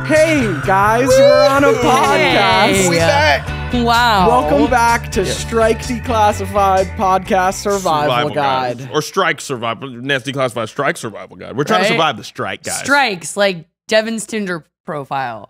Hey guys, we're on a podcast. We back. Wow. Welcome back to Strike Declassified Podcast Survival Guide. Or Strike Survival, Nasty Classified Strike Survival Guide. We're trying to survive the strike, guys. Strikes, like Devin's Tinder profile.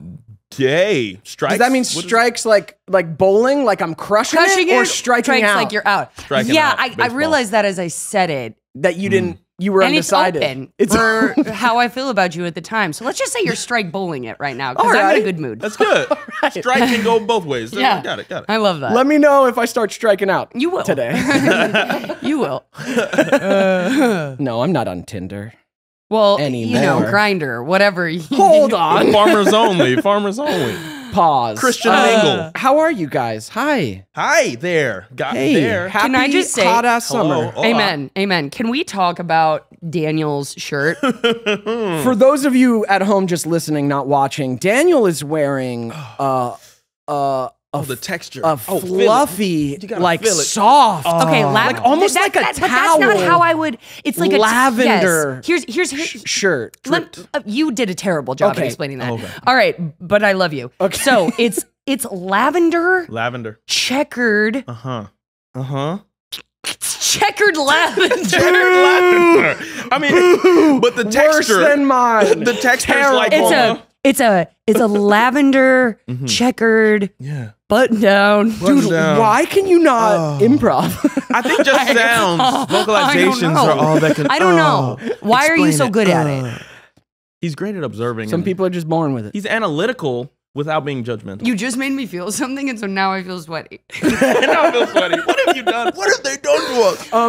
Yay. Strikes? Does that mean strikes like bowling, like I'm crushing it, or striking strikes out? like you're out. Striking yeah, out, I baseball. realized that as I said it. That you didn't, you were And undecided. it's open for how I feel about you at the time. So let's just say you're strike bowling it right now, because I'm in Alright. a good mood. That's good. Strike can go both ways. Yeah. Got it. I love that. Let me know if I start striking out. You will. Today. You will. No, I'm not on Tinder. Well, Anymore. Grinder, whatever. Hold on. Farmers only. Farmers only. Pause. Christian Mingle. How are you guys? Hi. Hi there. Got Hey. me there. Happy Can I just say- hot ass Hello. summer? Hola. Amen. Amen. Can we talk about Daniel's shirt? For those of you at home just listening, not watching, Daniel is wearing The texture. a feel it. fluffy, You gotta like feel it. soft, Okay, like almost like a But that's towel. not how I would. It's like lavender A here's shirt. you did a terrible job Okay. at explaining that. Okay. All right, but I love you. Okay. So it's lavender Lavender. checkered checkered lavender. Lavender. I mean, but the Worse texture. than mine. The texture is Terrible. like It's a lavender checkered yeah. button down. Dude, why can you not improv? I think just sounds, vocalizations know. are all that can. I don't know. Why are you explain so it. good at it? He's great at observing. Some and people are just born with it. He's analytical without being judgmental. You just made me feel something, and so now I feel sweaty. Now I feel sweaty. What have you done? What have they done to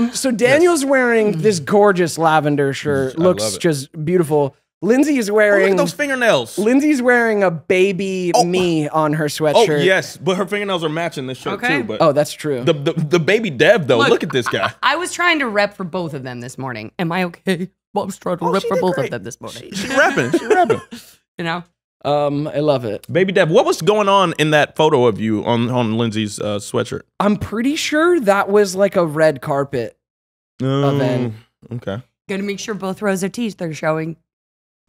us? So Daniel's wearing this gorgeous lavender shirt. I love Looks it. just beautiful. Lindsay is Oh, look wearing. at those fingernails. Lindsay's wearing a baby me on her Oh sweatshirt. yes, but her fingernails are matching this shirt Okay. too. But Oh, that's true. the baby Dev though, look at this guy. I was trying to rep for both of them this morning. Am I okay? Well, I was trying to rep she for did both great. of them this morning. She rapping. She rapping. You know? I love it. Baby Dev, what was going on in that photo of you on Lindsay's sweatshirt? I'm pretty sure that was like a red carpet event. Okay. Gotta make sure both rows of teeth are showing.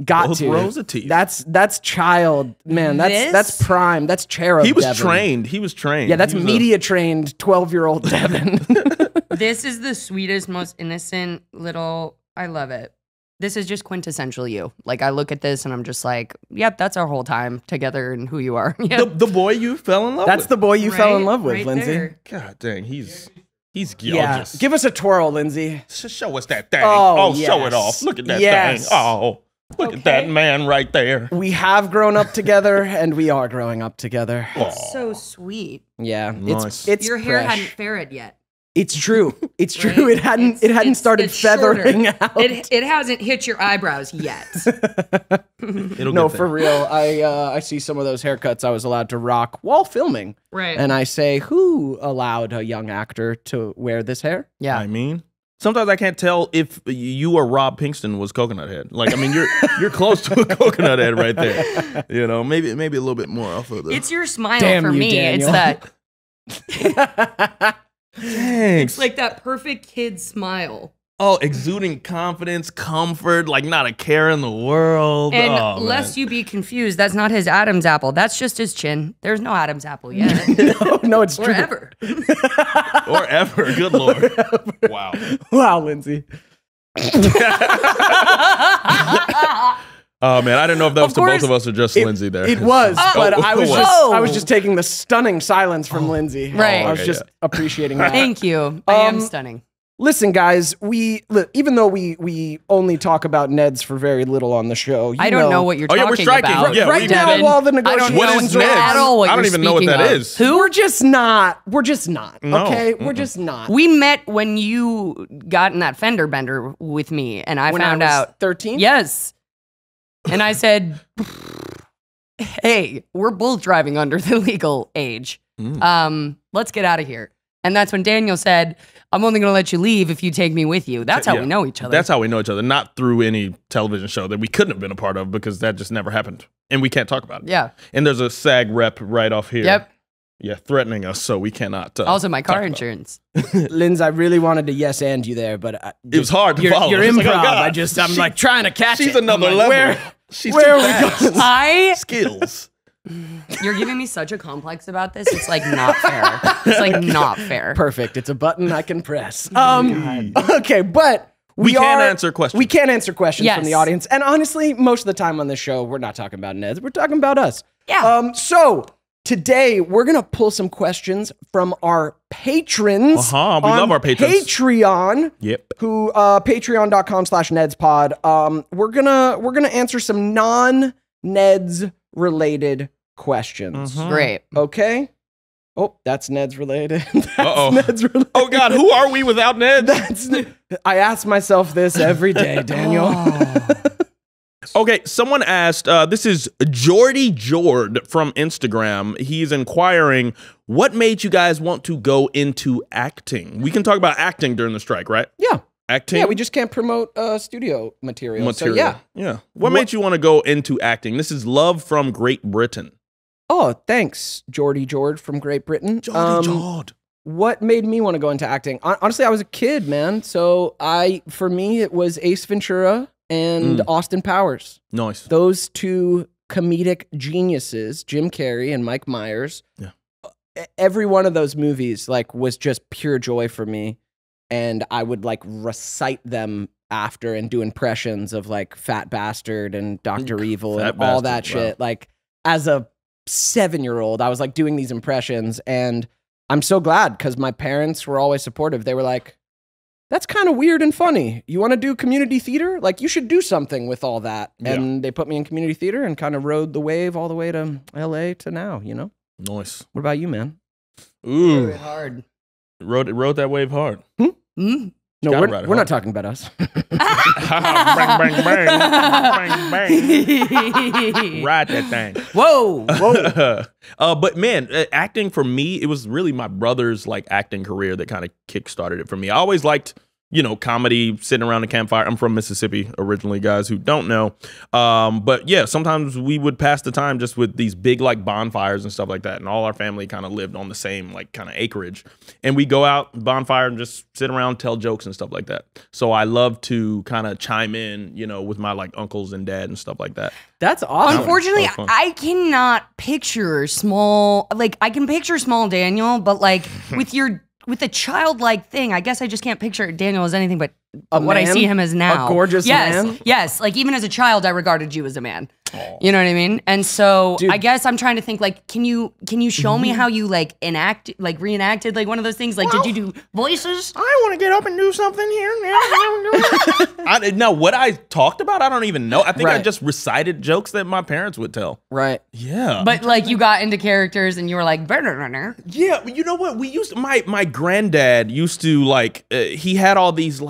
Got Both to. rows of teeth. That's child, man. That's This? prime. That's cherub. He was Devin. trained. He was trained. Yeah, that's He was media trained 12-year-old Devin. This is the sweetest, most innocent little. I love it. This is just quintessential you. Like, I look at this and I'm just like, yep, that's our whole time together and who you are. Yep. the boy you fell in love That's with. the boy you fell in Right- love with, right Lindsay. there. God dang, he's gorgeous. Yeah. Give us a twirl, Lindsay. Show us that thing. Oh, show yes. it off. Look at that Yes. thing. Oh, look at that man right there. We have grown up together, and we are growing up together. So sweet. Yeah, Nice. it's Your hair fresh. hadn't ferreted yet. It's true. It's Right? true. It hadn't It's started it's shorter. feathering out. It hasn't hit your eyebrows yet. It'll No, get for there. real. I see some of those haircuts I was allowed to rock while filming, Right. and I say, who allowed a young actor to wear this hair? Yeah. I mean, sometimes I can't tell if you or Rob Pinkston was Coconut Head. Like, I mean, you're close to a Coconut Head right there. You know, maybe a little bit more off of the. It's your smile Damn for you, me. Daniel. It's that. Thanks. It's like that perfect kid smile. Oh, exuding confidence, comfort, like not a care in the world. And oh, lest man. you be confused, that's not his Adam's apple. That's just his chin. There's no Adam's apple yet. No, it's or true. ever. Or ever. Good Lord. Wow. Wow, Lindsay. Oh, man. I didn't know if that was Of to both course, of us or just Lindsay there. It was, but I was it just was. I was just taking the stunning silence from Lindsay. Right. I was Okay, just appreciating that. Thank you. I am stunning. Listen, guys, even though we only talk about Neds for very little on the show, you I don't know what you're Oh, yeah, talking we're striking. about. Yeah, right we- now Devin. while the I don't negotiations What know is are Neds? at all what I don't you're even know what speaking that of. is. Who? We're just not. We're just not. No. Okay, we're just not. We met when you got in that fender bender with me, and I when found I was out. 13. Yes. And I said, hey, we're both driving under the legal age. Let's get out of here. And that's when Daniel said, I'm only going to let you leave if you take me with you. That's how Yeah. we know each other. That's how we know each other, not through any television show that we couldn't have been a part of because that just never happened. And we can't talk about it. Yeah. And there's a SAG rep right off here. Yep. threatening us, so we cannot. Also, my car talk about insurance. Linz, I really wanted to yes and you there, but it was hard to your, follow. Your It's like, oh, improv, God. I'm like trying to catch it. She's another I'm like, level. Where, She's where too are we fast. I Skills. You're giving me such a complex about this. It's like not fair. It's like not fair. Perfect. It's a button I can press. Okay, but We can answer questions. We can answer questions from Yes. the audience. And honestly, most of the time on this show, we're not talking about Neds. We're talking about us. Yeah. So today we're gonna pull some questions from our patrons. We on love our patrons. Patreon. Yep. Who patreon.com/nedspod. We're gonna answer some non-Neds related questions. Great. Okay. Oh, that's Ned's related. That's Uh-oh. Ned's related. Oh God, who are we without Ned? I ask myself this every day, Daniel. Okay, someone asked, this is Jordy Jord from Instagram. He's inquiring, what made you guys want to go into acting? We can talk about acting during the strike, right? Yeah. Acting? Yeah, we just can't promote studio material. So yeah. Yeah. What made you want to go into acting? This is Love from Great Britain. Oh, thanks, Jordy Jord from Great Britain. Jordy Jord. What made me want to go into acting? Honestly, I was a kid, man. So for me, it was Ace Ventura and Austin Powers. Nice. Those two comedic geniuses, Jim Carrey and Mike Myers. Yeah. Every one of those movies was just pure joy for me. And I would recite them after and do impressions of Fat Bastard and Dr. Evil and all that shit. Wow. As a 7-year-old, I was doing these impressions, and I'm so glad because my parents were always supportive. They were like, that's kind of weird and funny. You want to do community theater? You should do something with all that. Yeah. And they put me in community theater and kind of rode the wave all the way to LA to now, Nice. What about you, man? Ooh. Very hard. Rode that wave hard. Mm. No, Gotta we're ride it not hard. talking about us. Bang, bang, bang. Bang, bang. Ride that thing. Whoa. But man, acting for me, it was really my brother's acting career that kind of kickstarted it for me. I always liked, comedy, sitting around the campfire. I'm from Mississippi originally, guys who don't know. But yeah, sometimes we would pass the time just with these big bonfires and stuff like that. And all our family kind of lived on the same kind of acreage. And we go out bonfire and just sit around, tell jokes and stuff like that. So I love to kind of chime in, with my uncles and dad and stuff like that. That's awesome. Unfortunately, So fun. I cannot picture small. I can picture small Daniel, but with a childlike thing, I guess I just can't picture Daniel as anything but what I man? see him as now. A gorgeous yes, man? Yes. Even as a child, I regarded you as a man. You know what I mean? And so Dude. I guess I'm trying to think can you show me how you reenacted one of those things? Did you do voices? I want to get up and do something here. Now, what I talked about, I don't even know. I think I Right. just recited jokes that my parents would tell. Right. Yeah. But you got into characters and you were like, "Brr-brr-brr-brr." Yeah, you know what? We used my granddad used to he had all these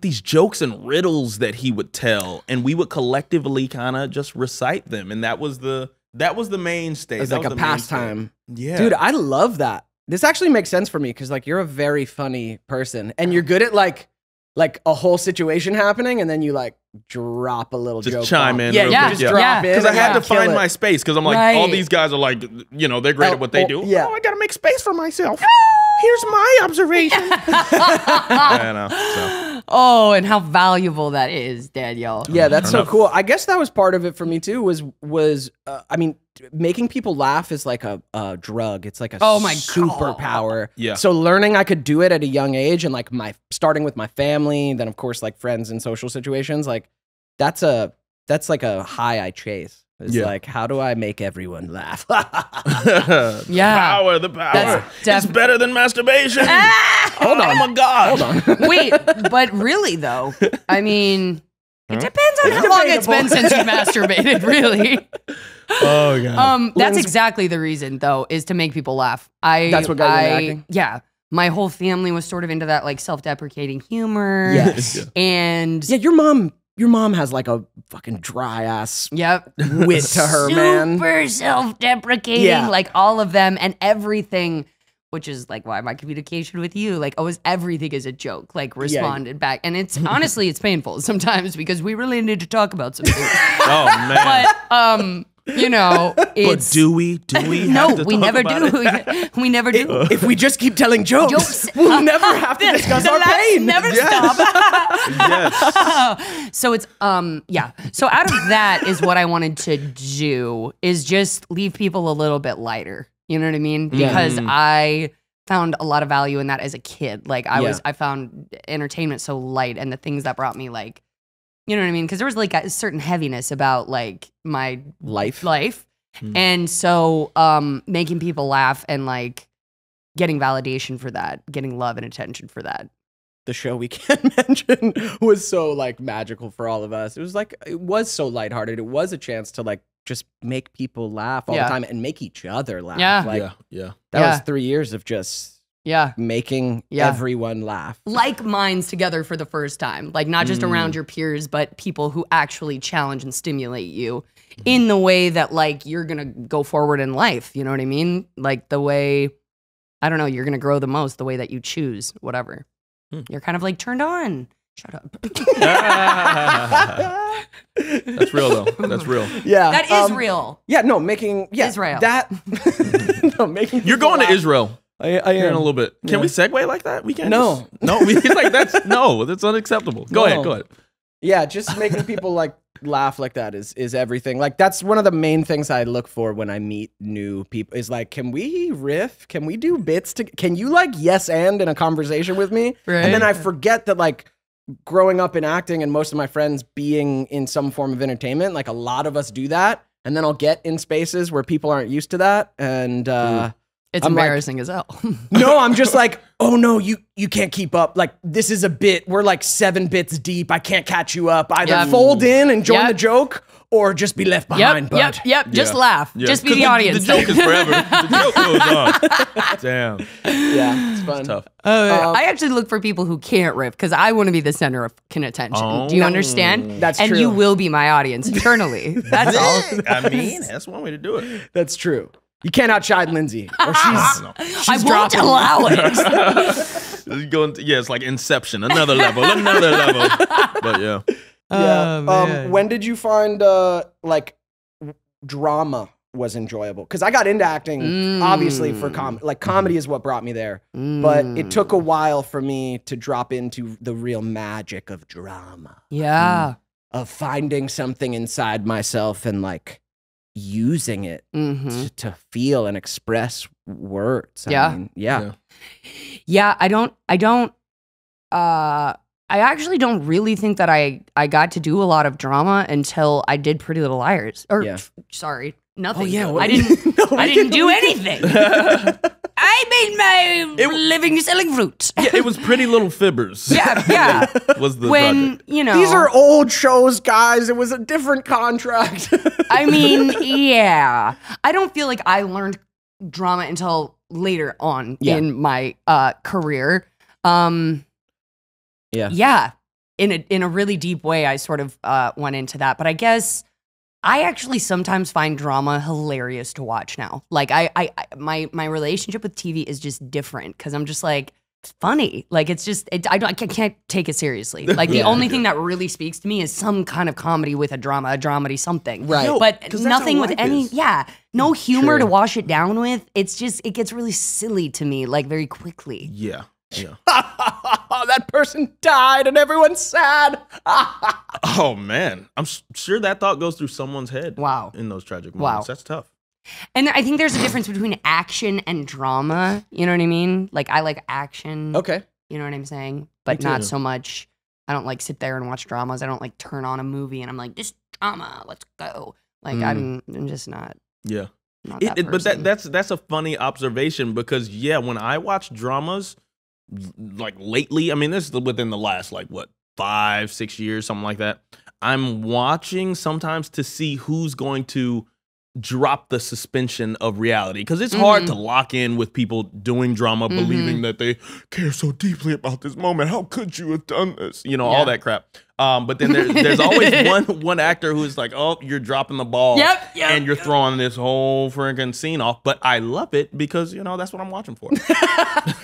these jokes and riddles that he would tell, and we would collectively kind of just recite them, and that was the mainstay. It's That like was a the mainstay. pastime. Yeah, Dude, I love that. This actually makes sense for me because you're a very funny person and you're good at a whole situation happening and then you drop a little Just joke. chime bomb. in Yeah, real you quick, just yeah. drop in. because I and, had to kill find it. my space because I'm all Right. these guys are they're great at what they do. yeah. Oh, I gotta make space for myself. Here's my observation. I know. So. Oh, and how valuable that is, Daniel. Yeah, that's so enough. cool. I guess that was part of it for me too. Was making people laugh is like a drug. It's like a Oh my God. superpower. Yeah. So learning I could do it at a young age and starting with my family, then of course friends in social situations, that's like a high I chase. It's how do I make everyone laugh? Yeah. The power. That's It's better than masturbation. Hold on. Oh my God. Hold on. Wait, but really though, I mean, it depends on how long it's been debatable. since you masturbated, really. Oh God. That's Lynn's- exactly the reason though, is to make people laugh. That's what got you into acting? Yeah. My whole family was sort of into that self-deprecating humor. Yes. And Yeah, your mom has a fucking dry ass yep. wit to her, man. Super self-deprecating, Yeah. all of them and everything, which is why my communication with you, always everything is a joke, responded back. And it's honestly, it's painful sometimes because we really need to talk about some things. Oh man. But you know, But it's do we? Do we? no, have to we talk never about do. it? We never do. If we just keep telling jokes, Jokes. we'll never have to discuss The our laughs pain. never Yes. stop. Yes. So it's yeah. So out of that is what I wanted to do is just leave people a little bit lighter. You know what I mean? Yeah. Because I found a lot of value in that as a kid. Like Yeah. I found entertainment so light and the things that brought me like, you know what I mean? Because there was like a certain heaviness about like my Life. and so making people laugh and like getting validation for that, getting love and attention for that. The show we can't mention was so like magical for all of us. It was so lighthearted. It was a chance to like just make people laugh all Yeah. the time and make each other laugh. Yeah. Like Yeah. that was Yeah. 3 years of just Yeah. making Yeah. everyone laugh. Like minds together for the first time. Like not just around your peers, but people who actually challenge and stimulate you in the way that like you're gonna go forward in life. You know what I mean? Like the way, I don't know, you're gonna grow the most, the way that you choose, whatever. You're kind of like turned on. Shut up. That's real though. That's real. Yeah. That is real. Yeah, no, making Israel. That no, making You're people going to laugh. Israel I here in am. a little bit. Can Yeah. we segue like that? We can't. No. It's like that's unacceptable. Go No. ahead. Go ahead. Yeah, just making people like laugh like that is everything. Like that's one of the main things I look for when I meet new people is like, can we riff? Can we do bits can you like yes and in a conversation with me? Right. And then I forget that like growing up in acting and most of my friends being in some form of entertainment, like a lot of us do that. And then I'll get in spaces where people aren't used to that. And It's I'm like- embarrassing as hell. no, I'm just like, oh no, you can't keep up. Like this is a bit. We're like 7 bits deep. I can't catch you up. Either Yep. fold in and join Yep. the joke, or just be left behind. Yep. Just Yeah. laugh. Yeah. Just be 'Cause the audience. The joke is forever. The joke goes on. Damn. Yeah, it's fun. Tough. I actually look for people who can't riff because I want to be the center of attention. Do you Oh. understand? That's and true. you will be my audience internally. That's all. I mean, that's one way to do it. That's true. You can't outshine Lindsay, or she's No. I won't dropping. allow it. It's like Inception. Another level. Another level. But yeah. yeah. Oh, man. When did you find like drama was enjoyable? Because I got into acting obviously for comedy. Like comedy is what brought me there, but it took a while for me to drop into the real magic of drama, Yeah. of finding something inside myself and like using it Mm-hmm. to feel and express words. I Yeah. mean, yeah. Yeah, I actually don't really think that I got to do a lot of drama until I did Pretty Little Liars. Or Yeah. Sorry, nothing. Oh, yeah, I what- didn't No, I we didn't can- do we anything. I made my living selling fruit. Yeah, it was Pretty Little Fibbers. Yeah. Was the When, project. you know, These are old shows, guys. It was a different contract. I mean, yeah. I don't feel like I learned drama until later on Yeah. in my career. Yeah. Yeah. In a really deep way, I sort of went into that. But I guess I actually sometimes find drama hilarious to watch now. Like my relationship with TV is just different because I'm just like, it's funny. Like it's just I can't take it seriously. Like the Yeah. only thing that really speaks to me is some kind of comedy with a dramedy something. Right. No, But 'cause that's how nothing with life any is. no humor True. to wash it down with. It's just it gets really silly to me like very quickly. Yeah. Yeah. That person died and everyone's sad. Oh man, I'm sure that thought goes through someone's head. Wow. In those tragic Wow. moments, that's tough. And I think there's a difference between action and drama. You know what I mean? Like I like action. Okay. You know what I'm saying? But too. not so much. I don't like sit there and watch dramas. I don't like turn on a movie and I'm like, this drama, let's go. Like I'm just not. Yeah. Not that But person. that's a funny observation because yeah, when I watch dramas, like lately, I mean, this is within the last like what 5-6 years, something like that. I'm watching sometimes to see who's going to drop the suspension of reality because it's hard to lock in with people doing drama, believing that they care so deeply about this moment. How could you have done this? You know, all Yeah. that crap. But then there's always one actor who's like, oh, you're dropping the ball. Yep, and you're throwing this whole freaking scene off. But I love it because, that's what I'm watching for.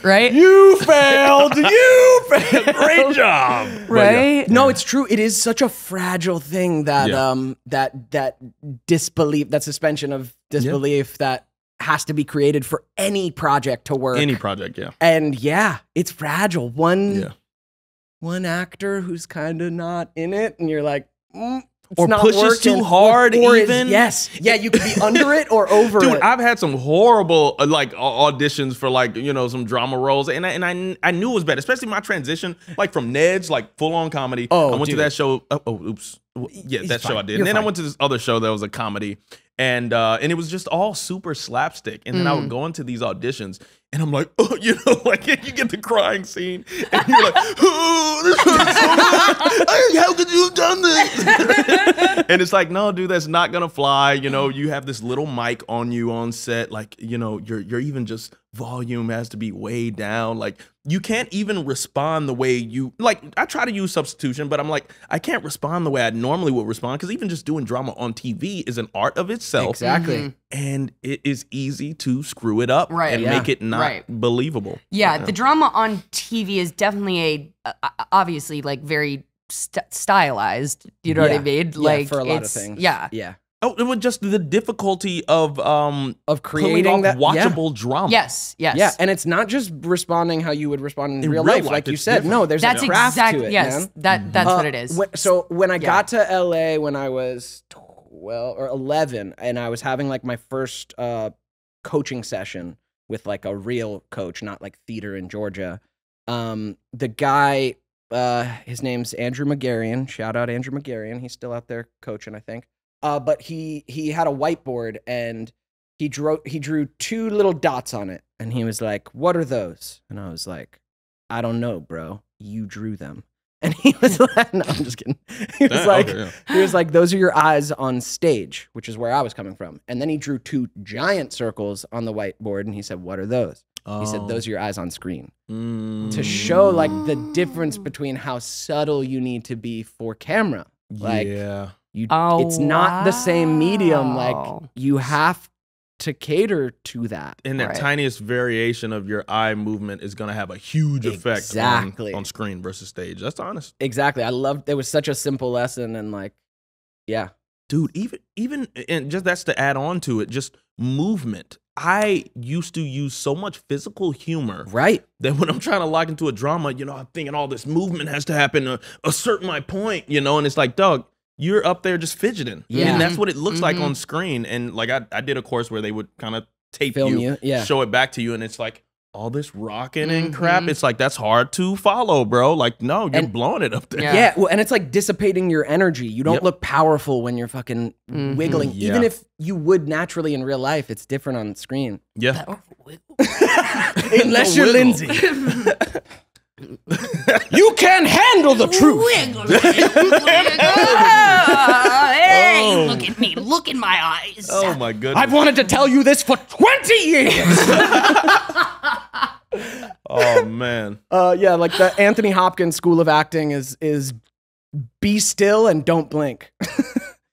Right? You failed. You failed. Great job. Right? No, it's true. It is such a fragile thing that that disbelief, that suspension of disbelief that has to be created for any project to work. Any project, yeah. And it's fragile. One actor who's kind of not in it, and you're like, it's or not pushes working, too hard, or even. You could be under it or over Dude, it. I've had some horrible auditions for some drama roles, and I knew it was bad, especially my transition from Ned's full on comedy. Oh, I went dude. to that show. Oops, yeah, He's that show fine. I did. You're And then fine. I went to this other show that was a comedy, and it was just all super slapstick. And then I would go into these auditions, and I'm like, you get the crying scene, and you're like, oh, this hurts so much. How could you have done this? And it's like, no, dude, that's not gonna fly. You have this little mic on you on set, you're even just volume has to be way down. You can't even respond the way you I try to use substitution, but I'm like, I can't respond the way I normally would respond, because even just doing drama on TV is an art of itself. Exactly. And it is easy to screw it up Right. and Yeah. make it not believable. Yeah, the drama on TV is definitely obviously very stylized. You know what I mean? For a lot of things. Yeah. Yeah. Oh, it was just the difficulty of creating pulling off that watchable drama. Yes. Yes. Yeah, and it's not just responding how you would respond in real real life, life, like you it's said. different. No, there's That's a craft exactly to it, yes. man. That's what it is. So when I got to LA when I was 12 or 11, and I was having my first coaching session with a real coach, not theater in Georgia. The guy, his name's Andrew Magarian. Shout out Andrew Magarian. He's still out there coaching, I think. But he had a whiteboard, and he drew two little dots on it, and he was like, "What are those?" And I was like, "I don't know, bro. You drew them." And he was like, "No, I'm just kidding." He was like, okay, he was like, "Those are your eyes on stage," which is where I was coming from. And then he drew two giant circles on the whiteboard, and he said, "What are those?" He said, "Those are your eyes on screen." To show the difference between how subtle you need to be for camera. Yeah. It's not the same medium. wow. You have to cater to that. And that Right. tiniest variation of your eye movement is going to have a huge effect Exactly. on screen versus stage. That's honest. Exactly. I loved it. Was such a simple lesson, and yeah. Dude, even and just that's to add on to it, just movement. I used to use so much physical humor Right. that when I'm trying to lock into a drama, I'm thinking all this movement has to happen to assert my point, and it's like, dog, you're up there just fidgeting. Yeah. And that's what it looks like on screen. And I did a course where they would kind of tape Film you, you, yeah. show it back to you, and it's like all this rocking and crap. It's like, that's hard to follow, bro. No, you're blowing it up there. Yeah. Yeah. Well, and it's dissipating your energy. You don't Yep. look powerful when you're fucking wiggling. Yeah. Even if you would naturally in real life, it's different on screen. Yeah. Unless you're Lindsay. You can't handle the truth. Hey, look at me. Look in my eyes. Oh my goodness. I've wanted to tell you this for 20 years. Oh man. Yeah, the Anthony Hopkins School of Acting is be still and don't blink.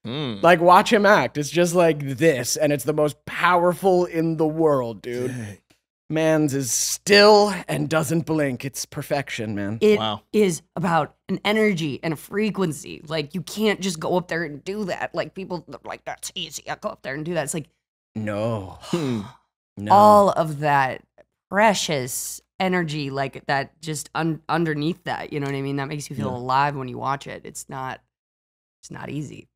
Watch him act. It's just this, and it's the most powerful in the world, dude. Dang. Man's is still and doesn't blink. It's perfection, man. It is Wow. about an energy and a frequency. You can't just go up there and do that. People are like, that's easy. I'll go up there and do that. It's No. No. all of that precious energy, that just underneath that. You know what I mean? That makes you feel alive when you watch it. It's not easy.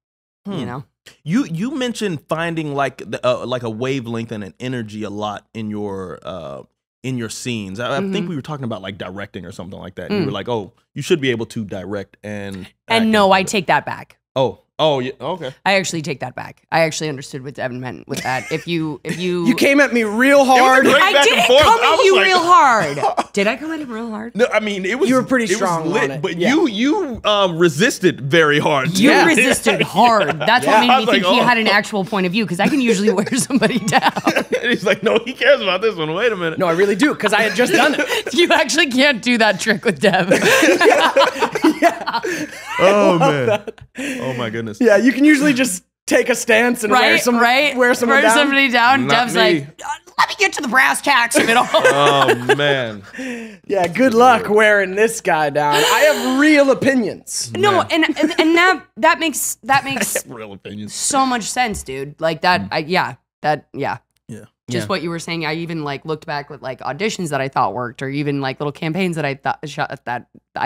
You know? You mentioned finding a wavelength and an energy a lot in your scenes. I think we were talking about directing or something like that. And you were like, "Oh, you should be able to direct and act no, I it." take that back. Oh, yeah, okay. I actually take that back. I actually understood what Evan meant with that. If you You came at me real hard. great I back and didn't forth. come I at was you like- real hard. Did I come at him real hard? No, I mean it was. You were pretty it was strong lit, on it. but Yeah. you resisted very hard. You Yeah. resisted hard. That's what made I me was think like, he oh. had an actual point of view, because I can usually wear somebody down. And he's like, "No, he cares about this one. Wait a minute." No, I really do, because I had just done it. You actually can't do that trick with Deb. Oh man. Oh my goodness. Yeah, you can usually just take a stance and wear someone down. somebody down. Not Dev's me. like, let me get to the brass tacks of it all. Oh man. Yeah, good luck wearing this guy down. I have real opinions. No, and that makes Real opinions. so much sense, dude. Like that, yeah. Yeah. Just what you were saying. I even like looked back with like auditions that I thought worked, or even like little campaigns that I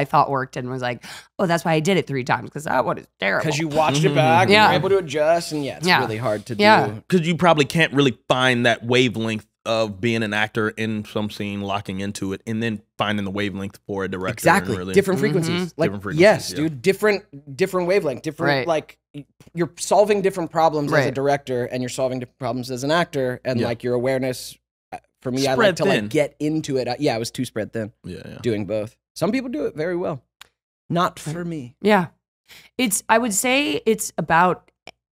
thought worked, and was like, oh, that's why I did it 3 times, because that one is terrible. Because you watched it back, Yeah. you're able to adjust, and it's really hard to do. Yeah. Because you probably can't really find that wavelength of being an actor in some scene, locking into it, and then finding the wavelength for a director. Exactly. And really, Different frequencies. Like, Different frequencies, yes, yeah. dude. Different wavelength. Different, Right. like, you're solving different problems as a Right. director, and you're solving different problems as an actor, and Yeah. like your awareness. For me, I Spread like to thin. like get into it. I was too spread thin. Yeah. Doing both. Some people do it very well. Not for me. Yeah. I would say it's about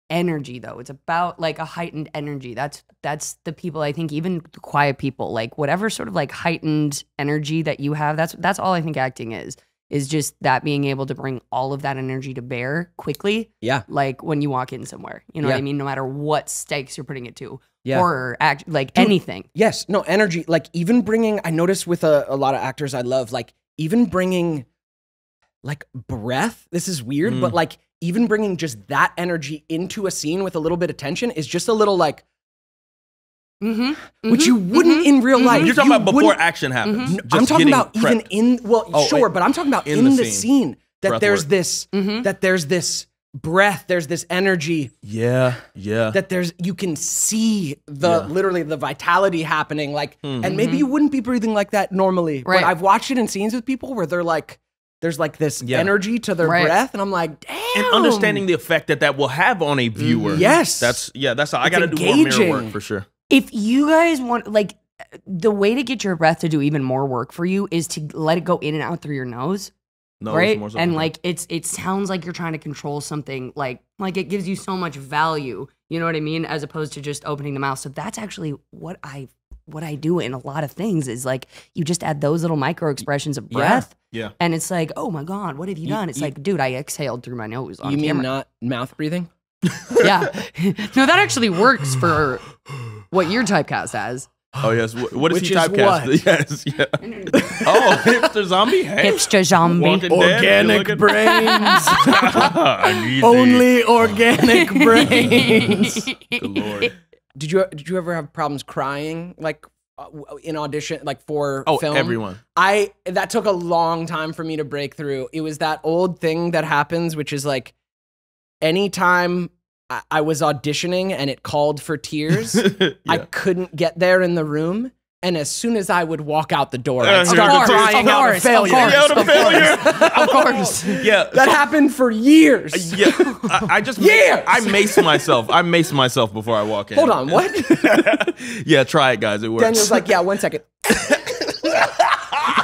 energy, though. It's about like a heightened energy. That's the people, I think, even the quiet people, like whatever sort of like heightened energy that you have, that's all I think acting is just that being able to bring all of that energy to bear quickly. Yeah. Like when you walk in somewhere, you know what I mean? No matter what stakes you're putting it to. Yeah. Horror, act, like anything. Yes, no, energy. Like even bringing, I noticed with a lot of actors I love, like even bringing like breath. This is weird, but like even bringing just that energy into a scene with a little bit of tension is just a little like, which you wouldn't in real life. You're talking You about before wouldn't- action happens. No, Just I'm talking getting about even prepped. in, Oh, but I'm talking about in in the the scene. scene that Breath there's work. this, that there's this breath, there's this energy, Yeah. that you can see literally the vitality happening, like, and maybe you wouldn't be breathing like that normally, Right. but I've watched it in scenes with people where they're like, there's like this energy to their Right. breath, and I'm like, damn. And understanding the effect that will have on a viewer. Yes. That's how I got to do more mirror engaging. work for sure. If you guys want, like, the way to get your breath to do even more work for you is to let it go in and out through your nose. No, Right, more so and than like it sounds like you're trying to control something, like it gives you so much value, you know what I mean, as opposed to just opening the mouth. So that's actually what I do in a lot of things, is like you just add those little micro expressions of breath, Yeah. and it's like, oh my god, what have you done? It's like, dude, I exhaled through my nose on You mean camera. not mouth breathing? Yeah, no, that actually works for what your typecast has. Oh yes. What is Which he is typecast? what? Yes. Yeah. Oh, hipster zombie. Hey. Hipster zombie. Walking Dead, you looking- brains. I need Only organic brains. Good Lord. Did you ever have problems crying, like in audition, like for Oh, film? everyone. That took a long time for me to break through. It was that old thing that happens, which is like anytime I was auditioning and it called for tears, I couldn't get there in the room. And as soon as I would walk out the door, I'd start course, crying of out course, of failure. of course. Out of failure. Of course. Yeah. That happened for years. Yeah, I just Years! I mace myself. I mace myself before I walk in. Hold on, what? Yeah, try it, guys. It works. Daniel's like, yeah, 1 second.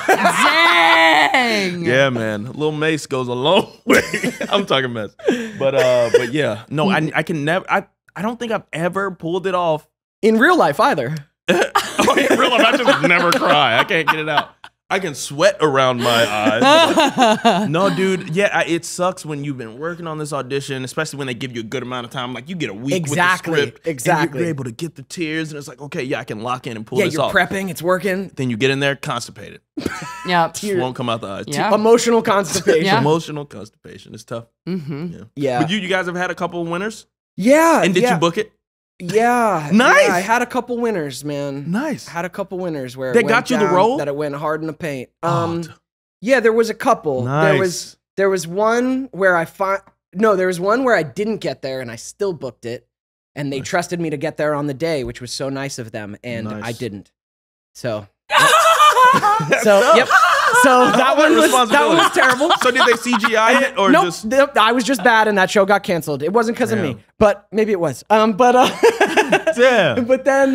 Dang. Yeah, man. A little mace goes a long way. I'm talking mess. But yeah. No, I can never I don't think I've ever pulled it off. In real life either. Oh, in real life, I just never cry. I can't get it out. I can sweat around my eyes. No, dude. Yeah, it sucks when you've been working on this audition, especially when they give you a good amount of time. Like you get a week Exactly, with the script. exactly. And you're able to get the tears, and it's like, okay, yeah, I can lock in and pull Yeah, this you're off. prepping, it's working. Then you get in there, constipated. Yeah. Just won't come out the eyes. Yeah. Emotional constipation. Yeah. Emotional constipation. It's tough. Mm-hmm. Yeah. But you guys have had a couple of winners, Yeah. and did yeah. you book it? Yeah. Nice. Yeah, I had a couple winners, man. Nice. Had a couple winners where They it got went you the down, role? that it went hard in the paint. Oh, Yeah, there was a couple. Nice. There was one where there was one where I didn't get there and I still booked it, and they trusted me to get there on the day, which was so nice of them, and Nice. I didn't. So yep. So that one was terrible. So did they CGI it or Nope, just? I was just bad, and that show got canceled. It wasn't because of me, Damn. but maybe it was. Yeah. But then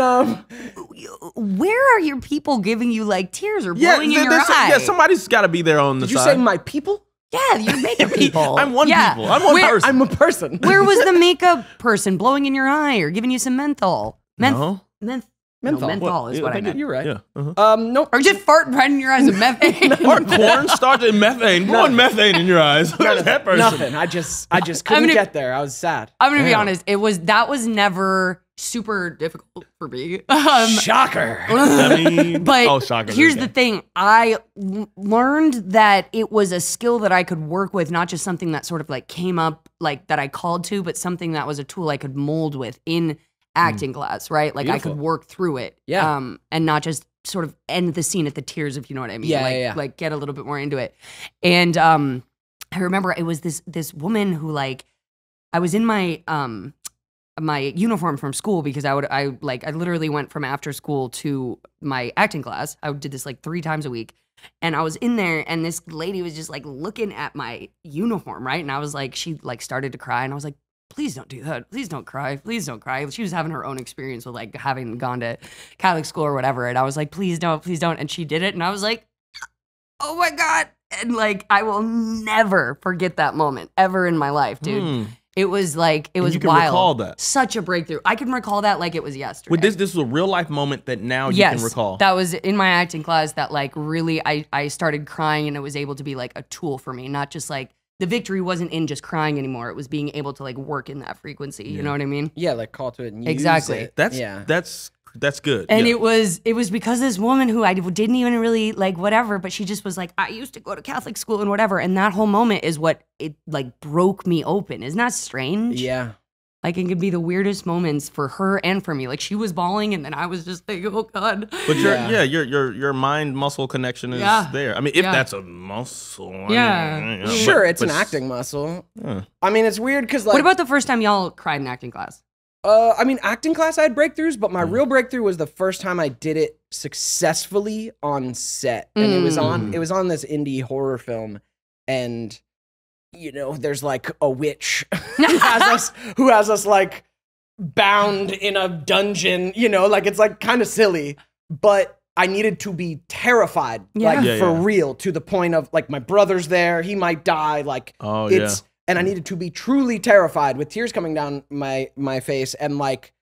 Where are your people giving you like tears or Yeah, blowing in your eye? yeah. Somebody's got to be there on the did you side. say my people? Yeah, you're makeup people. I'm one Yeah. people. I'm one Where- person. I'm a person. Where was the makeup person blowing in your eye or giving you some menthol? No. Menthol. No, menthol is what I meant. You're right. Yeah. Uh-huh. Nope. Or just fart right in your eyes with methane. Or cornstarch and methane. More methane in your eyes. That person. Nothing. I just couldn't get there. I was sad. I'm gonna be Damn. honest. That was never super difficult for me. Shocker. I mean, But shocker. here's the thing. I learned that it was a skill that I could work with, not just something that sort of like came up, like that I called to, but something that was a tool I could mold with in acting class, right? Like Beautiful. I could work through it. Yeah. And not just sort of end the scene at the tears, if you know what I mean. Yeah, like, yeah. like get a little bit more into it. And I remember it was this woman who like, I was in my my uniform from school because I literally went from after school to my acting class. I did this like 3 times a week. And I was in there and this lady was just like looking at my uniform, right? And I was like, she like started to cry and I was like, please don't do that. Please don't cry. Please don't cry. She was having her own experience with like having gone to Catholic school or whatever. And I was like, please don't. And she did it. And I was like, oh my God. And like, I will never forget that moment ever in my life, dude. It was like, it was you can wild. recall that. Such a breakthrough. I can recall that like it was yesterday. With this was a real life moment that now you Yes, can recall. that was in my acting class that like really I started crying and it was able to be like a tool for me, not just like the victory wasn't in just crying anymore. It was being able to like work in that frequency. You know what I mean? Yeah, like call to it and Exactly. use it. That's good. And yeah. it was because this woman who I didn't even really like whatever, but she just was like, I used to go to Catholic school and whatever. And that whole moment is what it like broke me open. Isn't that strange? Yeah. Like it could be the weirdest moments for her and for me. Like she was bawling and then I was just like, oh God. But your mind muscle connection is there. I mean, if that's a muscle. Yeah. Sure, it's an acting muscle. I mean, it's weird because like. What about the first time y'all cried in acting class? I mean, acting class I had breakthroughs, but my real breakthrough was the first time I did it successfully on set, and it was on this indie horror film, and you know, there's like a witch who has us like bound in a dungeon, you know, like it's like kind of silly, but I needed to be terrified, for real, to the point of like my brother's there, he might die, like and I needed to be truly terrified with tears coming down my face, and like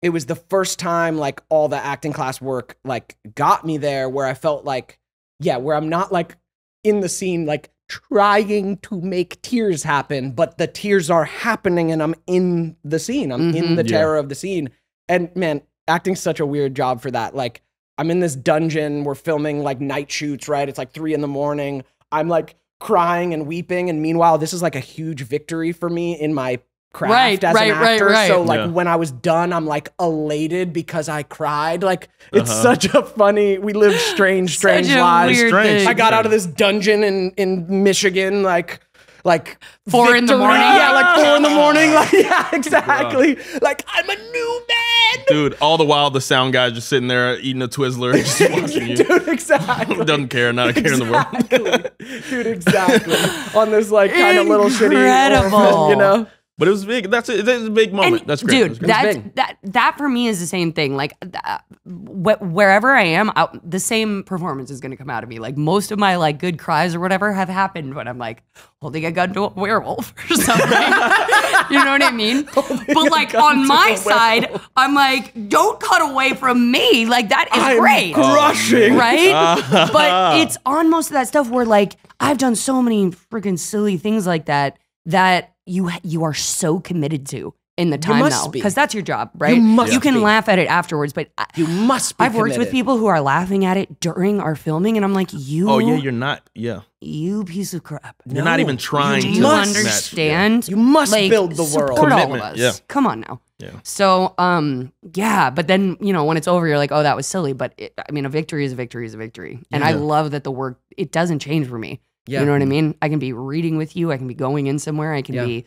it was the first time like all the acting class work like got me there where I felt like where I'm not like in the scene like trying to make tears happen, but the tears are happening and I'm in the scene. I'm in the terror of the scene. And man, acting's such a weird job for that. Like I'm in this dungeon, we're filming like night shoots, right? It's like 3 a.m. I'm like crying and weeping. And meanwhile, this is like a huge victory for me in my craft as an actor. So like when I was done, I'm like elated because I cried. Like it's such a funny, we live strange lives. I got out of this dungeon in Michigan, like 4 in the morning. Yeah, like 4 in the morning. Like, yeah, exactly. Like I'm a new man. Dude, all the while the sound guy's just sitting there eating a Twizzler, just watching you. Dude, exactly. Doesn't care, not a care in the world. Dude, exactly. On this like kind of little shitty Incredible. horror film, you know? But it was big. That's a big moment. And, that's great. dude. That's big. That for me is the same thing. Like wherever I am, the same performance is going to come out of me. Like most of my like good cries or whatever have happened when I'm like holding a gun to a werewolf or something. You know what I mean? But like on my side, I'm like, don't cut away from me. Like that is great. Crushing. Right? But it's on most of that stuff where like I've done so many freaking silly things like that you are so committed to in the time must now be. because that's your job, right? must You can be. laugh at it afterwards, but You must be I've worked with committed. people who are laughing at it during our filming, and I'm like, you're not. Yeah, you piece of crap. you're not even trying Do to you must. match- understand? You must like, build the world. Support all of Commitment, us. yeah. Come on now. Yeah. So, but then, you know, when it's over, you're like, oh, that was silly. But I mean, a victory is a victory is a victory. And I love that the work, it doesn't change for me. Yeah. You know what I mean? I can be reading with you. I can be going in somewhere. I can Yeah. be,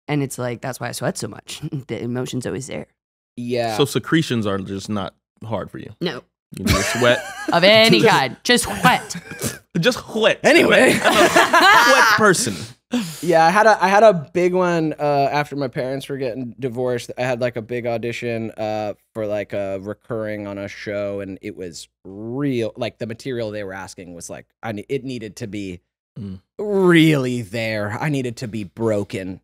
and it's like, that's why I sweat so much. The emotion's always there. Yeah. So secretions are just not hard for you. No. You need to sweat. Of any kind. Just wet. Just wet. Anyway. Wet person. Yeah, I had a big one after my parents were getting divorced. I had like a big audition for like a recurring on a show, and it was real. Like the material they were asking was like it needed to be really there. I needed to be broken,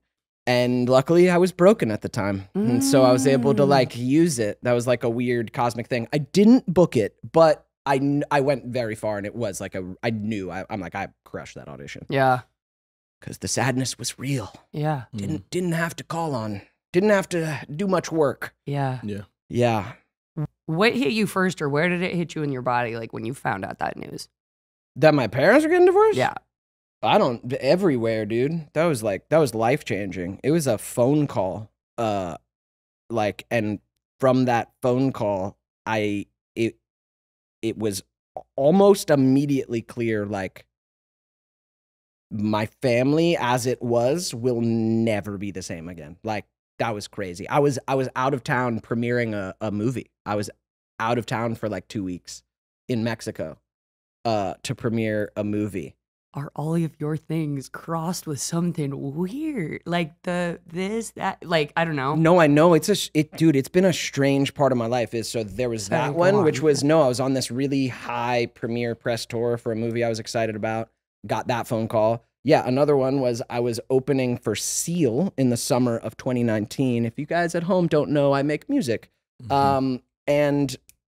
And luckily I was broken at the time. And so I was able to like use it. That was like a weird cosmic thing. I didn't book it, but I went very far, and it was like I knew I'm like, I crushed that audition. Yeah. Because the sadness was real. Yeah. Didn't have to call on. Didn't have to do much work. Yeah. Yeah. Yeah. What hit you first, or where did it hit you in your body, like when you found out that news? That my parents were getting divorced? Yeah. Everywhere, dude. That was life changing. It was a phone call. And from that phone call, it was almost immediately clear, like, my family as it was will never be the same again. Like, that was crazy. I was out of town premiering a movie. I was out of town for like 2 weeks in Mexico to premiere a movie. Are all of your things crossed with something weird? Like that, like, I don't know. No, I know. Dude, it's been a strange part of my life. There was Sorry, that go one, on. which was, I was on this really high premiere press tour for a movie I was excited about. Got that phone call. Yeah, another one was I was opening for Seal in the summer of 2019. If you guys at home don't know, I make music. And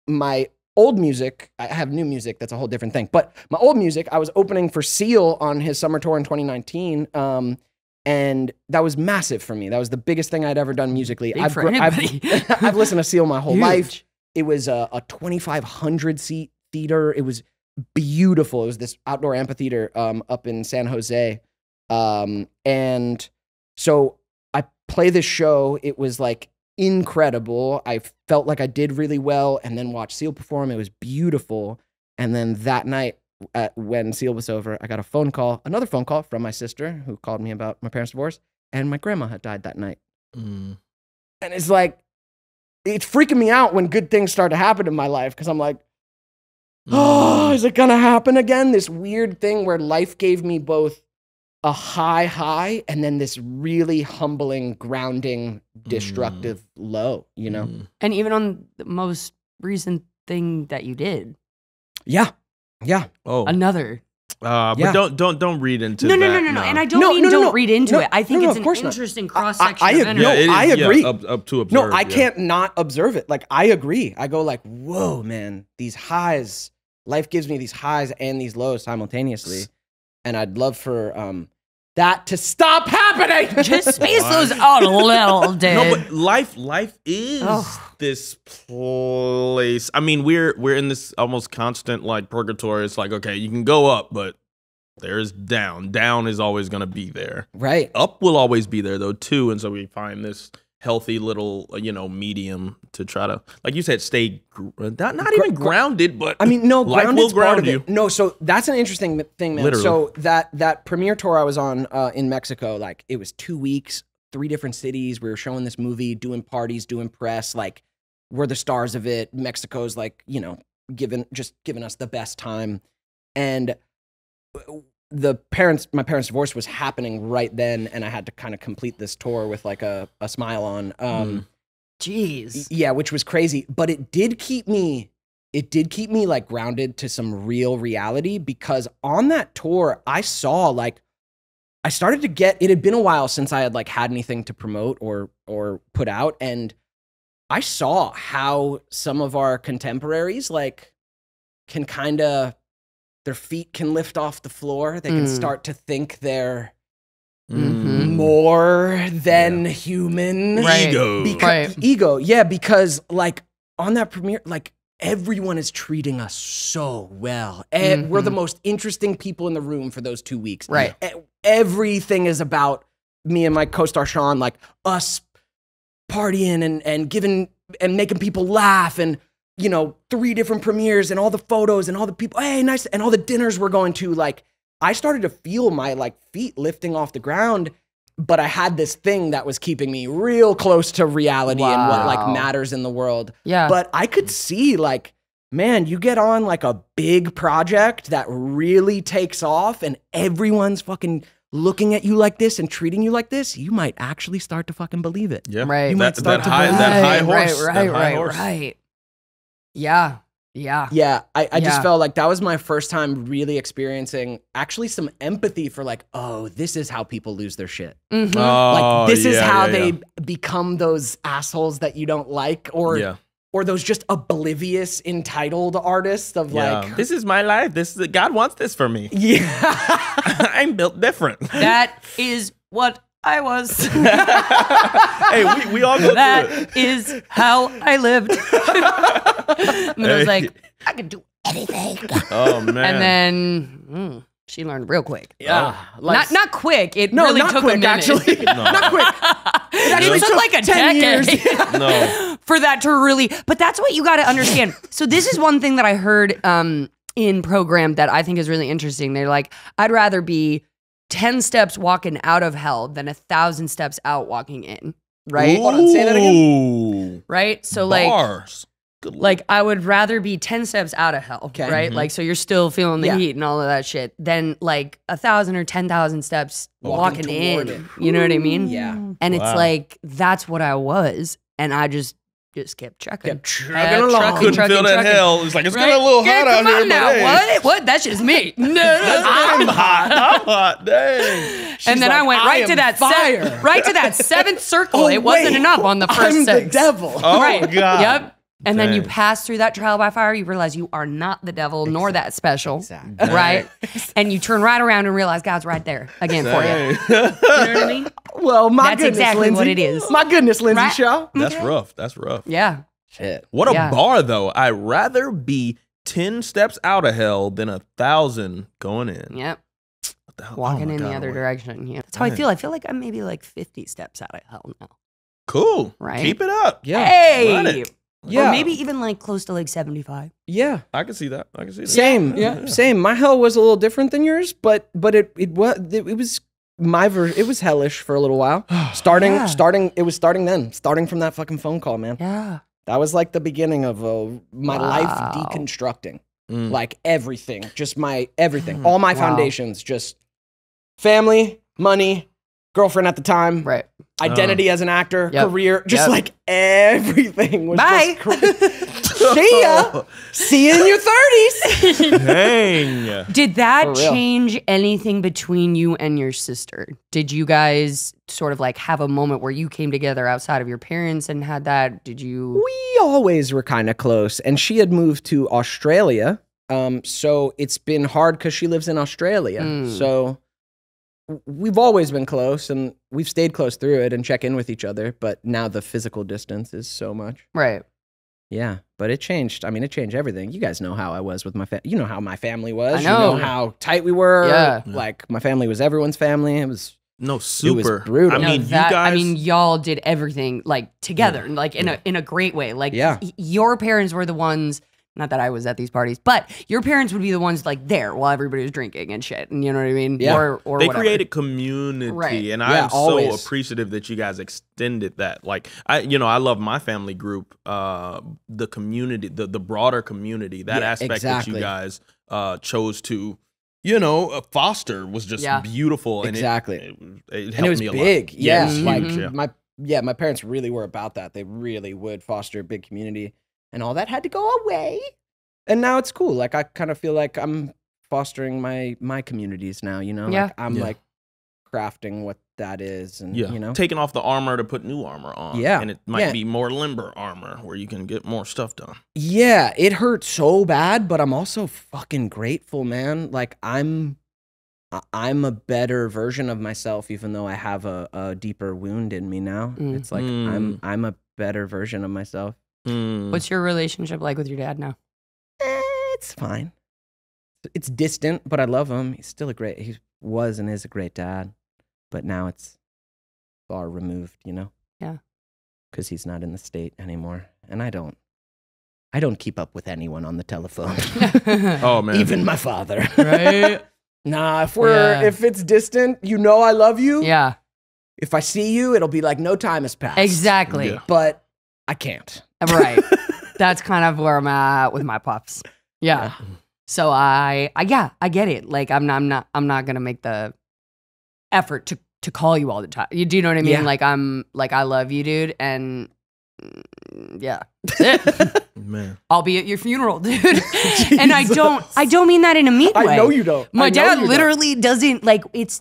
my old music, I have new music, that's a whole different thing. But my old music, I was opening for Seal on his summer tour in 2019. And that was massive for me. That was the biggest thing I'd ever done musically. Big for anybody. I've listened to Seal my whole Huge. life. It was a 2,500 seat theater. It was beautiful. It was this outdoor amphitheater up in San Jose. And so I play this show. It was like incredible. I felt like I did really well, and then watched Seal perform. It was beautiful. And then that night, when Seal was over, I got another phone call from my sister, who called me about my parents' divorce, and my grandma had died that night. And it's like, it's freaking me out when good things start to happen in my life, because I'm like, oh, is it gonna happen again? This weird thing where life gave me both a high and then this really humbling, grounding, destructive low, you know? And even on the most recent thing that you did, Yeah. Oh. another. But Yeah. don't read into No, that. And I don't don't read into No, it. I think no, it's of an course not. interesting cross section I of agree. energy. No, it is, I agree. up to observe. No, I can't not observe it. Like, I agree. I go like, whoa, man, these highs, life gives me these highs and these lows simultaneously. And I'd love for that to stop happening. Just space those out a little, dude. No, but life is Oh. this place. I mean, we're in this almost constant like purgatory. It's like, okay, you can go up, but there's down. Down is always going to be there. Right. Up will always be there though too, and so we find this healthy little medium to try to, like you said, stay not even grounded, but I mean, no, life will grounded's part ground of you. it. No, so that's an interesting thing, man. Literally. So that premiere tour I was on in Mexico, like, it was 2 weeks, 3 different cities. We were showing this movie, doing parties, doing press. Like, we're the stars of it. Mexico's like, giving us the best time. And my parents' divorce was happening right then, and I had to kind of complete this tour with like a smile on. Jeez. Yeah, which was crazy, but it did keep me like grounded to some real reality, because on that tour I saw, like, I started to get, it had been a while since I had like had anything to promote or put out, and I saw how some of our contemporaries like can kind of, their feet can lift off the floor. They can start to think they're more than human. Right. Ego. Right. Ego, yeah, because like on that premiere, like, everyone is treating us so well. We're the most interesting people in the room for those 2 weeks. Right. Everything is about me and my co-star Sean, like, us partying and giving and making people laugh, and 3 different premieres and all the photos and all the people, hey, nice, and all the dinners we're going to. Like, I started to feel my like feet lifting off the ground, but I had this thing that was keeping me real close to reality and what like Wow. matters in the world. Yeah. But I could see, like, man, you get on like a big project that really takes off and everyone's fucking looking at you like this and treating you like this, you might actually start to fucking believe it. Yeah. Right. You might That start to high believe that it. high horse. Right. that high horse. Right. Yeah. Yeah. Yeah, I just Yeah. felt like that was my first time really experiencing actually some empathy for like, oh, this is how people lose their shit. Mhm. Like this is yeah, how yeah, they yeah. become those assholes that you don't like, or Yeah. or those just oblivious entitled artists of Yeah. like, This is my life. God wants this for me. yeah. I'm built different. That is what I was. Hey, we all go through it. That is how I lived. And then I was like, I could do anything. Oh man. And then she learned real quick. Yeah, like, Not quick. It no, really not took quick a minute. actually, not quick. It actually It took like a 10 years. decade. No. For that to really, but that's what you got to understand. So this is one thing that I heard in program that I think is really interesting. They're like, I'd rather be 10 steps walking out of hell than 1,000 steps out walking in. Right? Hold on, say that again. Ooh. Right? So like, Bars. Good like I would rather be 10 steps out of hell, Okay. right? Like, so you're still feeling the Yeah. heat and all of that shit, than like 1,000 or 10,000 steps walking toward in. it. You know what I mean? Yeah. And it's Wow. like, that's what I was. And I just kept trucking. Kept chugging Kept along. trucking, Couldn't trucking, feel that trucking. hell. It's like it's Right? getting a little Yeah, hot out come here. on now. But hey, What? That's just me. No, I'm hot. I'm hot. Dang. and then like, I went "I right am to that fire." right to that seventh circle. Oh, it wasn't wait. enough on the 1st I'm the 6. devil. Oh Right. God. Yep. And then you Dang. pass through that trial by fire, you realize you are not the devil nor that special. Exactly. Right? And you turn right around and realize God's right there again for you. Dang. You know what I mean? Well, my That's goodness, exactly Lindsay. what it is. My goodness, Lindsay Right? Shaw. That's rough. That's rough. Yeah. Shit. What a Yeah. bar though. I'd rather be 10 steps out of hell than 1,000 going in. Yep. What the hell? Walking Oh my in the God, other what- direction. Yeah. That's how I Dang. feel. I feel like I'm maybe like 50 steps out of hell now. Cool. Right? Keep it up. Yeah. Hey. Run it. Yeah. Or maybe even like close to like 75. Yeah. I can see that. I can see that. Same. Yeah. Same. My hell was a little different than yours, but it was my version. It was hellish for a little while. Starting then. Starting from that fucking phone call, man. Yeah. That was like the beginning of my life Wow. deconstructing. Mm. Like everything, just my everything, all my Wow. foundations, just family, money, girlfriend at the time, Right. identity as an actor, Yep. career, just Yep. like everything was Bye. just See ya. See you in your 30s. Dang. Did that For real. change anything between you and your sister? Did you guys sort of like have a moment where you came together outside of your parents and had that? Did you? We always were kind of close, and she had moved to Australia. So it's been hard because she lives in Australia. Mm. So we've always been close, and we've stayed close through it and check in with each other. But now the physical distance is so much. Right. Yeah, but it changed. I mean, it changed everything. You guys know how I was with my family. You know how my family was. I know. You know how tight we were. Yeah. Like my family was everyone's family. It was. No, super. brutal. I No, mean, No, you that, guys. I mean, y'all did everything like together, like in a great way. Like, Yeah. Your parents were the ones. Not that I was at these parties, but your parents would be the ones like there while everybody was drinking and shit, and you know what I mean? Yeah. Or they whatever. created community, Right. and Yeah, I'm so always. appreciative that you guys extended that. Like, I love my family group, the community, the broader community. That Yeah, aspect that exactly. you guys chose to, foster was just Yeah. beautiful. And Exactly. it And helped it was me a big. lot. Yeah. it was Like huge, yeah. my parents really were about that. They really would foster a big community, and all that had to go away. And now it's cool. Like I kind of feel like I'm fostering my communities now, you know? Yeah. Like I'm Yeah. like crafting what that is, and Yeah, you know. taking off the armor to put new armor on. Yeah, and it might yeah. be more limber armor where you can get more stuff done. Yeah, it hurt so bad, but I'm also fucking grateful, man. Like I'm a better version of myself, even though I have a deeper wound in me now. Mm. It's like I'm a better version of myself. Mm. What's your relationship like with your dad now? It's fine. It's distant, but I love him. He was and is a great dad, but now it's far removed, you know? Yeah. Because he's not in the state anymore, and I don't keep up with anyone on the telephone. Oh man, Even my father. Right? Nah, Yeah. if it's distant, you know I love you. Yeah. If I see you, it'll be like no time has passed. Exactly. Yeah. But I can't. Right. That's kind of where I'm at with my pops. Yeah. So I get it. Like I'm not gonna make the effort to call you all the time. Do you know what I mean? Yeah. Like I love you, dude, and Yeah, that's it. Man. I'll be at your funeral, dude. And I don't mean that in a mean way. I know you don't. My I know dad you literally doesn't, like, it's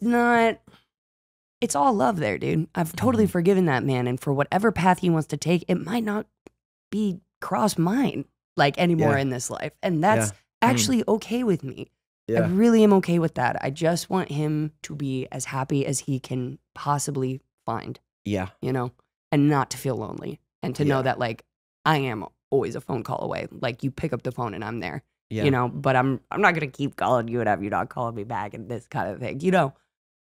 all love there, dude. I've totally forgiven that man. And for whatever path he wants to take, it might not be cross mine, like, anymore in this life. And that's actually okay with me. I really am okay with that. I just want him to be as happy as he can possibly find. Yeah. You know, and not to feel lonely, and to know that, like, I am always a phone call away. Like, you pick up the phone and I'm there. Yeah. You know, but I'm not gonna keep calling you and have you not calling me back and this kind of thing. You know,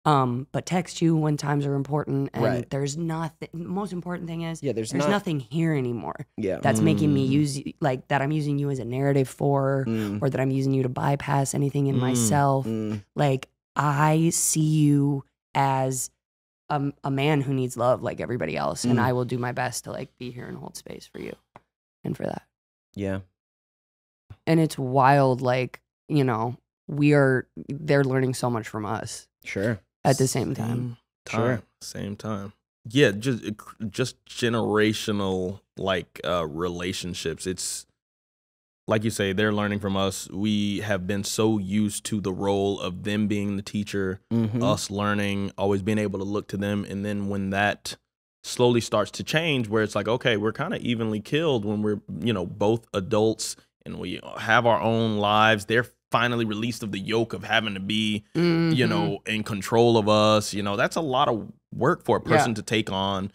but text you when times are important, and there's nothing. The most important thing is there's nothing here anymore. Yeah. That's making me use, like, that I'm using you as a narrative for, or that I'm using you to bypass anything in myself. Like, I see you as a man who needs love like everybody else, and I will do my best to, like, be here and hold space for you and for that. Yeah. And it's wild, like, you know, they're learning so much from us. Sure. At the same time. Sure. Same time. Yeah, just generational, like, relationships. It's like you say, they're learning from us. We have been so used to the role of them being the teacher, us learning, always being able to look to them. And then when that slowly starts to change, where it's like, okay, we're kind of evenly killed when we're, you know, both adults and we have our own lives. They're finally released of the yoke of having to be, you know, in control of us. You know, that's a lot of work for a person to take on.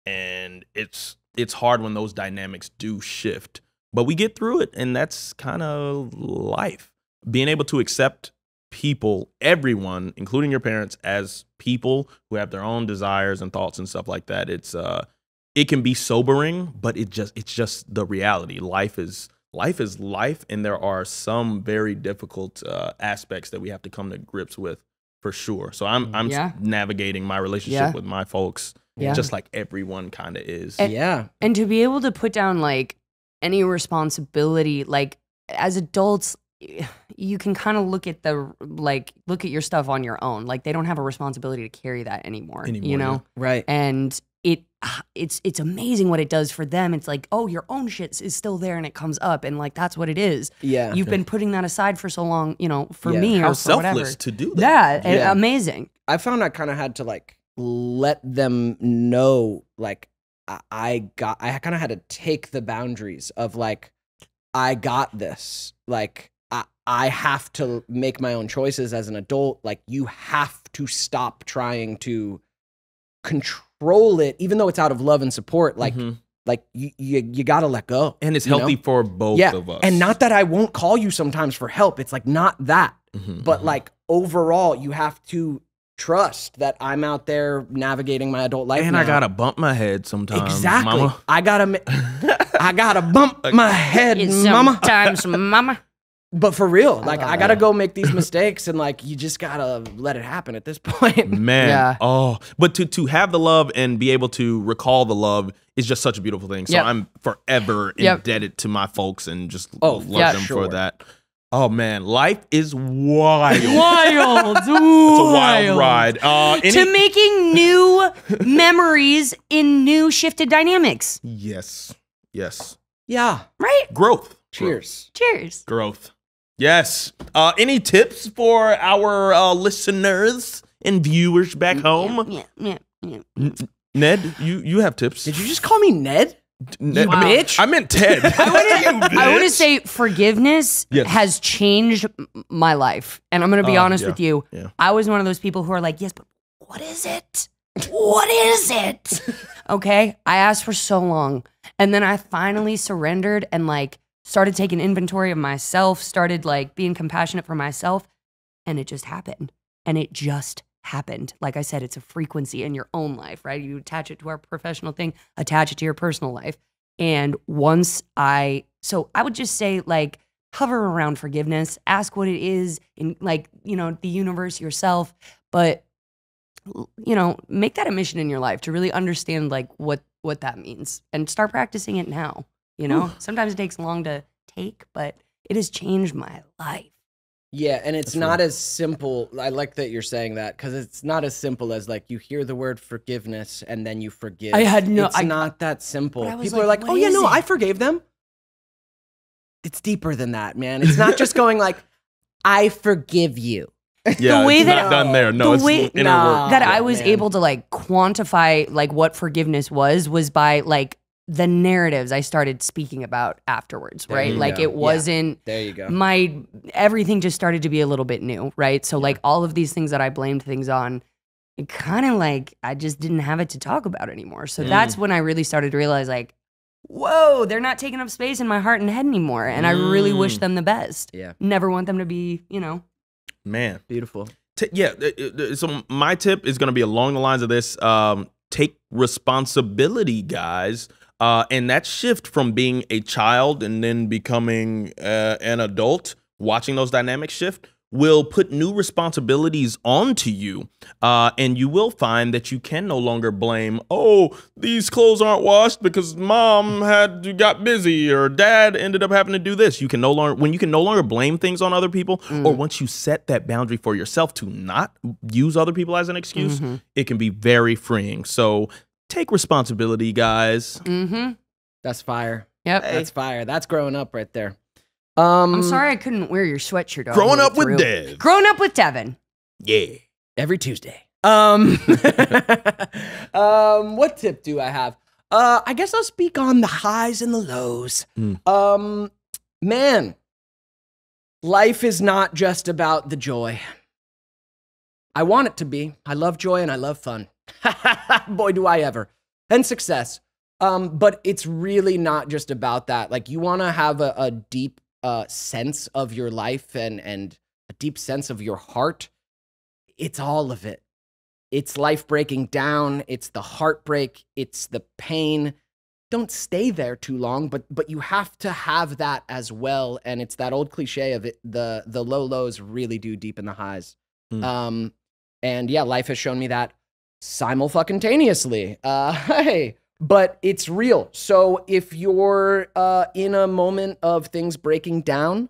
And it's hard when those dynamics do shift. But we get through it, and that's kind of life. Being able to accept people, everyone, including your parents, as people who have their own desires and thoughts and stuff like that. It can be sobering, but it's just the reality. Life is life, and there are some very difficult aspects that we have to come to grips with, for sure. So I'm navigating my relationship with my folks, just like everyone kind of is. And to be able to put down, like, any responsibility, like, as adults, you can kind of look at your stuff on your own. Like, they don't have a responsibility to carry that anymore, you know? Right. And it's amazing what it does for them. It's like, oh, your own shit is still there and it comes up, and, like, that's what it is. Yeah. You've been putting that aside for so long, you know, for me, how or for selfless whatever. to do that. Yeah, amazing. I found I kind of had to, like, let them know, like, I kind of had to take the boundaries of, like, I got this. Like, I have to make my own choices as an adult. Like, you have to stop trying to control it, even though it's out of love and support. Like, like you got to let go. And it's healthy for both of us. And not that I won't call you sometimes for help. It's like, not that. But like, overall, you have to trust that I'm out there navigating my adult life. And I gotta bump my head sometimes. Exactly. Mama. I gotta bump my head, mama. Sometimes, mama. But for real, like, I gotta go make these mistakes, and, like, you just gotta let it happen at this point. Man. Yeah. Oh, but to have the love and be able to recall the love is just such a beautiful thing. So I'm forever indebted to my folks and just love them for that. Oh man, life is wild. It's a wild ride. To making new memories in new shifted dynamics. Yes. Yeah. Right? Growth. Cheers. Cheers. Growth. Yes. Any tips for our listeners and viewers back home? Yeah. Ned, you have tips. Did you just call me Ned? Ned, bitch. I meant Ted. I want to say forgiveness has changed my life. And I'm going to be honest with you. Yeah. I was one of those people who are like, yes, but what is it? What is it? Okay. I asked for so long. And then I finally surrendered and, like, started taking inventory of myself, started, like, being compassionate for myself. And it just happened. And it just happened. Like I said, it's a frequency in your own life, right? You attach it to our professional thing, attach it to your personal life. And so I would just say, like, hover around forgiveness, ask what it is in, like, you know, the universe, yourself, but, you know, make that a mission in your life to really understand, like, what that means, and start practicing it now. You know, sometimes it takes long to take, but it has changed my life. Yeah, and it's not as simple. I like that you're saying that because it's not as simple as like you hear the word forgiveness and then you forgive. I had no- It's not that simple. But I was People are like, like, what "Oh yeah, is no, it?" I forgave them." It's deeper than that, man. It's not just going like, "I forgive you." Yeah, The way it's that- not done there. No, it's way inner Nah. work. that Yeah, I was man. able to like quantify like what forgiveness was by like the narratives I started speaking about afterwards, There right? you Like go. it Yeah. wasn't There you go. everything just started to be a little bit new, right? So like all of these things that I blamed things on, it kind of like I just didn't have it to talk about anymore. So that's when I really started to realize like, whoa, they're not taking up space in my heart and head anymore. And I really wish them the best. Yeah. Never want them to be, you know. Man. Beautiful. So my tip is going to be along the lines of this. Take responsibility, guys. And that shift from being a child and then becoming an adult, watching those dynamics shift, will put new responsibilities onto you. And you will find that you can no longer blame, oh, these clothes aren't washed because mom got busy or dad ended up having to do this. You can no longer blame things on other people, or once you set that boundary for yourself to not use other people as an excuse, it can be very freeing. So take responsibility, guys. That's fire. Yep. That's fire. That's growing up right there. I'm sorry I couldn't wear your sweatshirt. all the Growing way up with through. Dev. Growing up with Devin. Yeah. Every Tuesday. What tip do I have? I guess I'll speak on the highs and the lows. Man, life is not just about the joy. I want it to be. I love joy and I love fun. Boy, do I ever. And success. But it's really not just about that. Like, you want to have a deep sense of your life and a deep sense of your heart. It's all of it. It's life breaking down. It's the heartbreak. It's the pain. Don't stay there too long, but you have to have that as well. And it's that old cliche of it. The low lows really do deepen the highs. And yeah, life has shown me that simultaneously. Hey. But it's real. So if you're in a moment of things breaking down,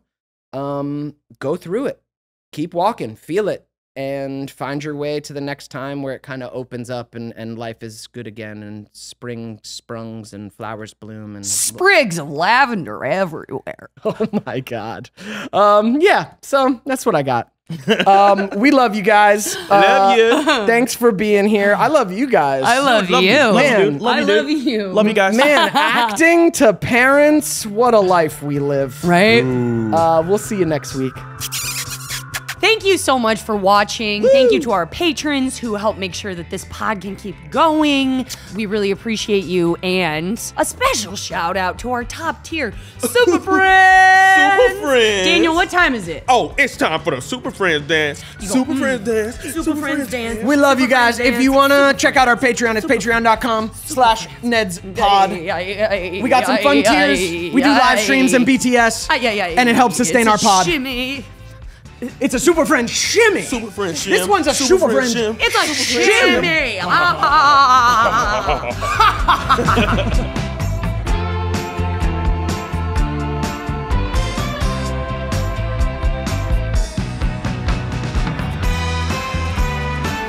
go through it. Keep walking, feel it, and find your way to the next time where it kind of opens up and life is good again and spring sprungs and flowers bloom and Sprigs of lavender everywhere. oh my God. Yeah, so that's what I got. We love you guys. Love you. Thanks for being here. I love you guys. I love you. Man, Love you, I dude. love you. Love you guys. Man, acting to parents, what a life we live. Right? We'll see you next week. Thank you so much for watching. Thank you to our patrons who help make sure that this pod can keep going. We really appreciate you. And a special shout out to our top tier Super Friends. Super Friends. Daniel, what time is it? Oh, it's time for the Super Friends dance. Super Friends dance. Super Friends dance. We love you Super guys. Friends If you dance. want to check out our Patreon, it's patreon.com/NedsPod. We got some fun tiers. We do live streams and BTS. And it helps sustain our pod. Shimmy. It's a Super Friend shimmy. Super Friends shim. This one's a Super Friend shim. It's a shimmy.